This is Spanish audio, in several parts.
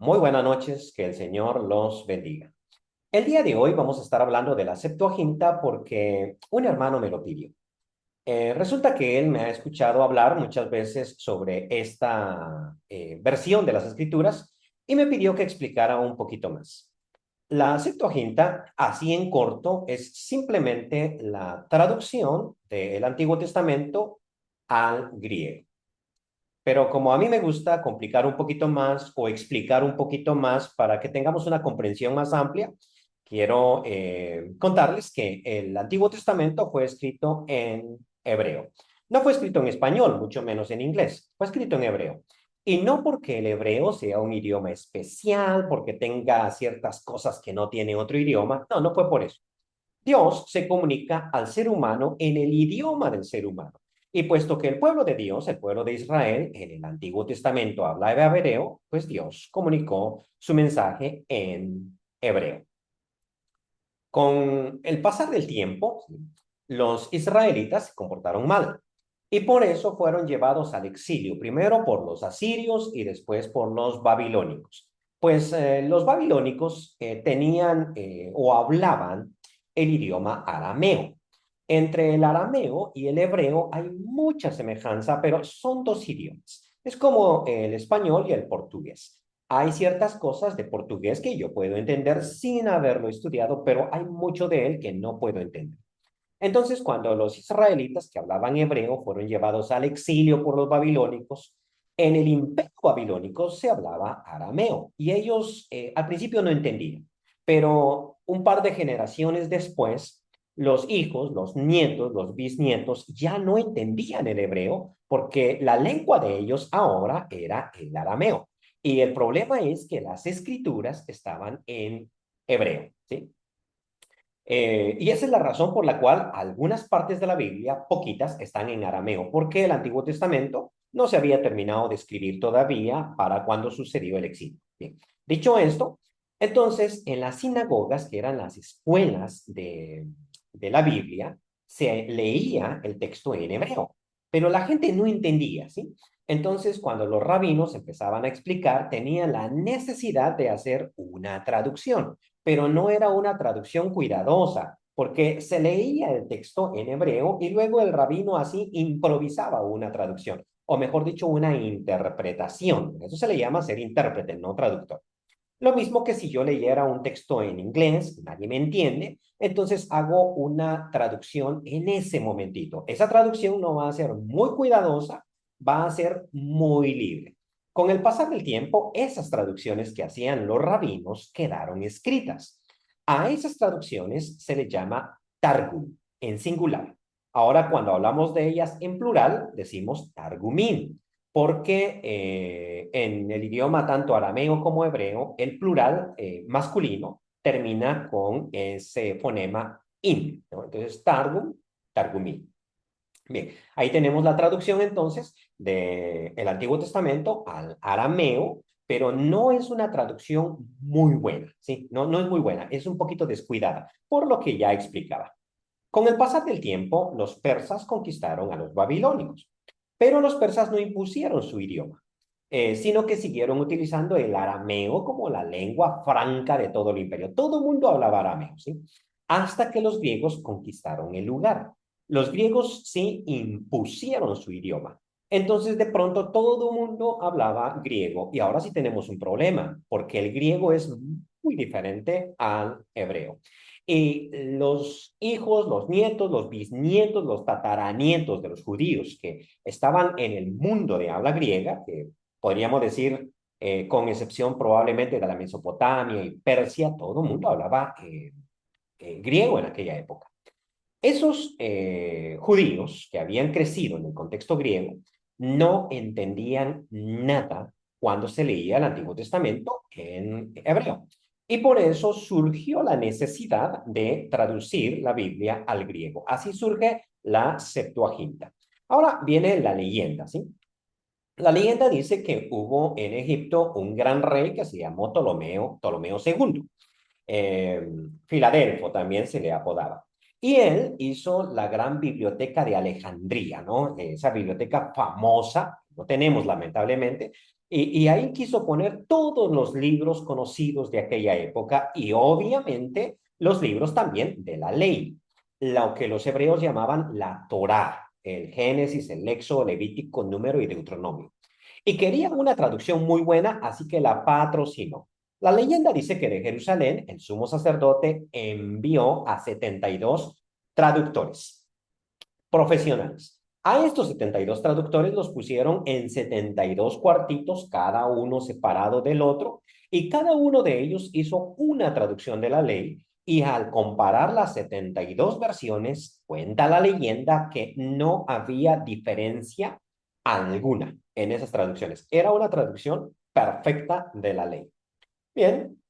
Muy buenas noches, que el Señor los bendiga. El día de hoy vamos a estar hablando de la Septuaginta porque un hermano me lo pidió. Resulta que él me ha escuchado hablar muchas veces sobre esta versión de las Escrituras y me pidió que explicara un poquito más. La Septuaginta, así en corto, es simplemente la traducción del Antiguo Testamento al griego. Pero como a mí me gusta complicar un poquito más o explicar un poquito más para que tengamos una comprensión más amplia, quiero contarles que el Antiguo Testamento fue escrito en hebreo. No fue escrito en español, mucho menos en inglés, fue escrito en hebreo. Y no porque el hebreo sea un idioma especial, porque tenga ciertas cosas que no tiene otro idioma, no, no fue por eso. Dios se comunica al ser humano en el idioma del ser humano. Y puesto que el pueblo de Dios, el pueblo de Israel, en el Antiguo Testamento hablaba hebreo, pues Dios comunicó su mensaje en hebreo. Con el pasar del tiempo, los israelitas se comportaron mal y por eso fueron llevados al exilio, primero por los asirios y después por los babilónicos. Pues los babilónicos tenían o hablaban el idioma arameo. Entre el arameo y el hebreo hay mucha semejanza, pero son dos idiomas. Es como el español y el portugués. Hay ciertas cosas de portugués que yo puedo entender sin haberlo estudiado, pero hay mucho de él que no puedo entender. Entonces, cuando los israelitas que hablaban hebreo fueron llevados al exilio por los babilónicos, en el imperio babilónico se hablaba arameo y ellos al principio no entendían, pero un par de generaciones después, los hijos, los nietos, los bisnietos ya no entendían el hebreo porque la lengua de ellos ahora era el arameo. Y el problema es que las escrituras estaban en hebreo, ¿sí? Y esa es la razón por la cual algunas partes de la Biblia, poquitas, están en arameo, porque el Antiguo Testamento no se había terminado de escribir todavía para cuando sucedió el exilio. Bien, dicho esto, entonces en las sinagogas, que eran las escuelas de la Biblia, se leía el texto en hebreo, pero la gente no entendía, ¿sí? Entonces, cuando los rabinos empezaban a explicar, tenían la necesidad de hacer una traducción, pero no era una traducción cuidadosa, porque se leía el texto en hebreo y luego el rabino así improvisaba una traducción, o mejor dicho, una interpretación. Eso se le llama ser intérprete, no traductor. Lo mismo que si yo leyera un texto en inglés, nadie me entiende, entonces hago una traducción en ese momentito. Esa traducción no va a ser muy cuidadosa, va a ser muy libre. Con el pasar del tiempo, esas traducciones que hacían los rabinos quedaron escritas. A esas traducciones se le llama Targum, en singular. Ahora, cuando hablamos de ellas en plural, decimos Targumim porque en el idioma tanto arameo como hebreo, el plural masculino termina con ese fonema in, ¿no? Entonces, targum, targumim. Bien, ahí tenemos la traducción entonces del Antiguo Testamento al arameo, pero no es una traducción muy buena, ¿sí? No, no es muy buena, es un poquito descuidada, por lo que ya explicaba. Con el pasar del tiempo, los persas conquistaron a los babilónicos, pero los persas no impusieron su idioma, sino que siguieron utilizando el arameo como la lengua franca de todo el imperio. Todo el mundo hablaba arameo, ¿sí? Hasta que los griegos conquistaron el lugar. Los griegos sí impusieron su idioma. Entonces, de pronto, todo el mundo hablaba griego y ahora sí tenemos un problema, porque el griego es muy diferente al hebreo. Y los hijos, los nietos, los bisnietos, los tataranietos de los judíos que estaban en el mundo de habla griega, que podríamos decir, con excepción probablemente de la Mesopotamia y Persia, todo el mundo hablaba griego en aquella época. Esos judíos que habían crecido en el contexto griego no entendían nada cuando se leía el Antiguo Testamento en hebreo. Y por eso surgió la necesidad de traducir la Biblia al griego. Así surge la Septuaginta. Ahora viene la leyenda, ¿sí? La leyenda dice que hubo en Egipto un gran rey que se llamó Ptolomeo II. Eh, Filadelfo también se le apodaba. Y él hizo la gran biblioteca de Alejandría, ¿no? Esa biblioteca famosa, no tenemos lamentablemente, Y ahí quiso poner todos los libros conocidos de aquella época y obviamente los libros también de la ley, lo que los hebreos llamaban la Torá, el Génesis, el Éxodo, Levítico, Número y Deuteronomio. Y quería una traducción muy buena, así que la patrocinó. La leyenda dice que de Jerusalén el sumo sacerdote envió a 72 traductores profesionales. A estos 72 traductores los pusieron en 72 cuartitos, cada uno separado del otro, y cada uno de ellos hizo una traducción de la ley, y al comparar las 72 versiones, cuenta la leyenda que no había diferencia alguna en esas traducciones. Era una traducción perfecta de la ley. Bien,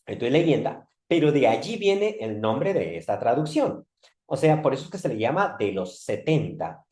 esto es leyenda, pero de allí viene el nombre de esta traducción. O sea, por eso es que se le llama de los 70,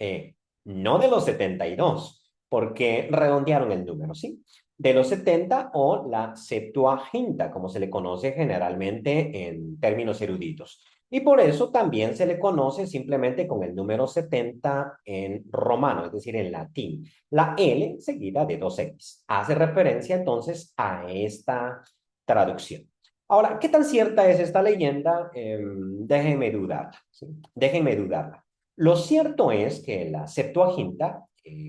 no de los 72, porque redondearon el número, ¿sí? De los 70 o la Septuaginta, como se le conoce generalmente en términos eruditos. Y por eso también se le conoce simplemente con el número 70 en romano, es decir, en latín. La L seguida de dos X. Hace referencia entonces a esta traducción. Ahora, ¿qué tan cierta es esta leyenda? Déjenme dudarla, ¿sí? Déjenme dudarla. Lo cierto es que la Septuaginta,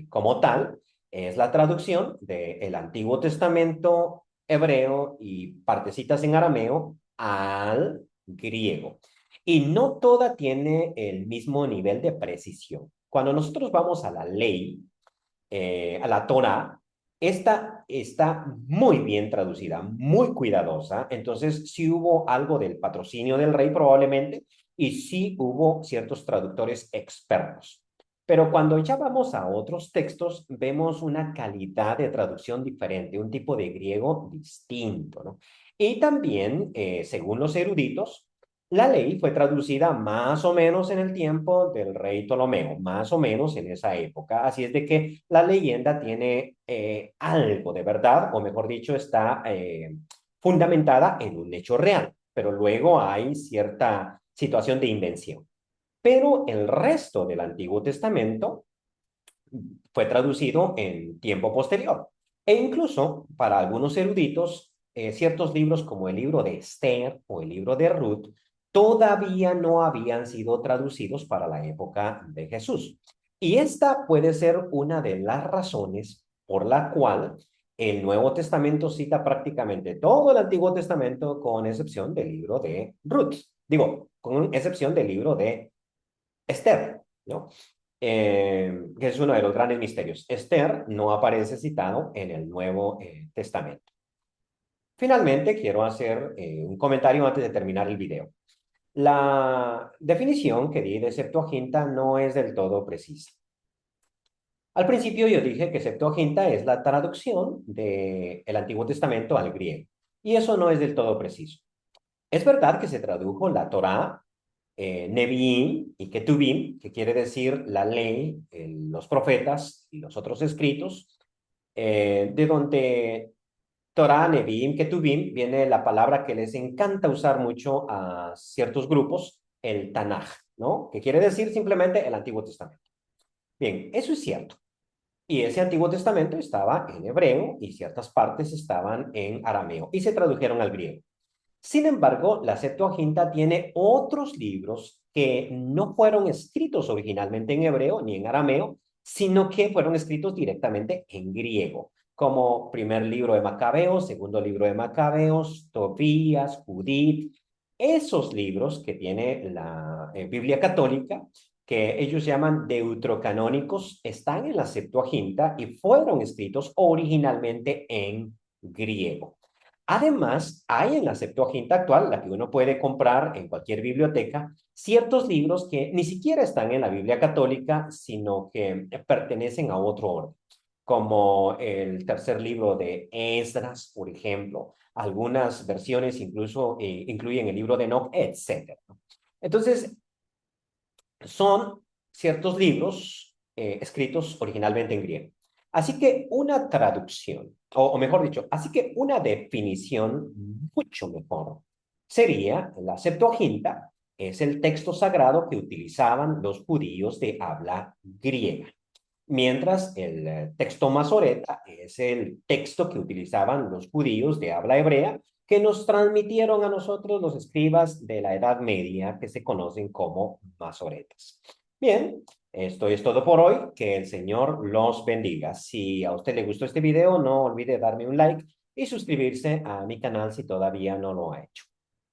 como tal, es la traducción del Antiguo Testamento hebreo y partecitas en arameo al griego. Y no toda tiene el mismo nivel de precisión. Cuando nosotros vamos a la ley, a la Torah, esta está muy bien traducida, muy cuidadosa. Entonces, sí hubo algo del patrocinio del rey probablemente, y sí hubo ciertos traductores expertos. Pero cuando ya vamos a otros textos, vemos una calidad de traducción diferente, un tipo de griego distinto, ¿no? Y también, según los eruditos, la ley fue traducida más o menos en el tiempo del rey Ptolomeo, más o menos en esa época. Así es de que la leyenda tiene algo de verdad, o mejor dicho, está fundamentada en un hecho real, pero luego hay cierta situación de invención. Pero el resto del Antiguo Testamento fue traducido en tiempo posterior. E incluso para algunos eruditos, ciertos libros como el libro de Esther o el libro de Ruth todavía no habían sido traducidos para la época de Jesús. Y esta puede ser una de las razones por la cual el Nuevo Testamento cita prácticamente todo el Antiguo Testamento con excepción del libro de Ruth. Digo, con excepción del libro de Esther, ¿no? Que es uno de los grandes misterios. Esther no aparece citado en el Nuevo Testamento. Finalmente, quiero hacer un comentario antes de terminar el video. La definición que di de Septuaginta no es del todo precisa. Al principio yo dije que Septuaginta es la traducción del Antiguo Testamento al griego, y eso no es del todo preciso. Es verdad que se tradujo la Torá, Nevi'im y Ketuvim, que quiere decir la ley, los profetas y los otros escritos, de donde Torah, Nevi'im, Ketuvim, viene la palabra que les encanta usar mucho a ciertos grupos, el Tanaj, ¿no? Que quiere decir simplemente el Antiguo Testamento. Bien, eso es cierto. Y ese Antiguo Testamento estaba en hebreo y ciertas partes estaban en arameo y se tradujeron al griego. Sin embargo, la Septuaginta tiene otros libros que no fueron escritos originalmente en hebreo ni en arameo, sino que fueron escritos directamente en griego, como primer libro de Macabeos, segundo libro de Macabeos, Tobías, Judith. Esos libros que tiene la Biblia católica, que ellos llaman deuterocanónicos, están en la Septuaginta y fueron escritos originalmente en griego. Además, hay en la Septuaginta actual, la que uno puede comprar en cualquier biblioteca, ciertos libros que ni siquiera están en la Biblia católica, sino que pertenecen a otro orden, como el tercer libro de Esdras, por ejemplo. Algunas versiones incluso incluyen el libro de Enoch, etc. Entonces, son ciertos libros escritos originalmente en griego. Así que una traducción, o mejor dicho, así que una definición mucho mejor sería la Septuaginta, es el texto sagrado que utilizaban los judíos de habla griega. mientras el texto masoreta es el texto que utilizaban los judíos de habla hebrea, que nos transmitieron a nosotros los escribas de la Edad Media, que se conocen como masoretas. Bien, esto es todo por hoy. Que el Señor los bendiga. Si a usted le gustó este video, no olvide darme un like y suscribirse a mi canal si todavía no lo ha hecho.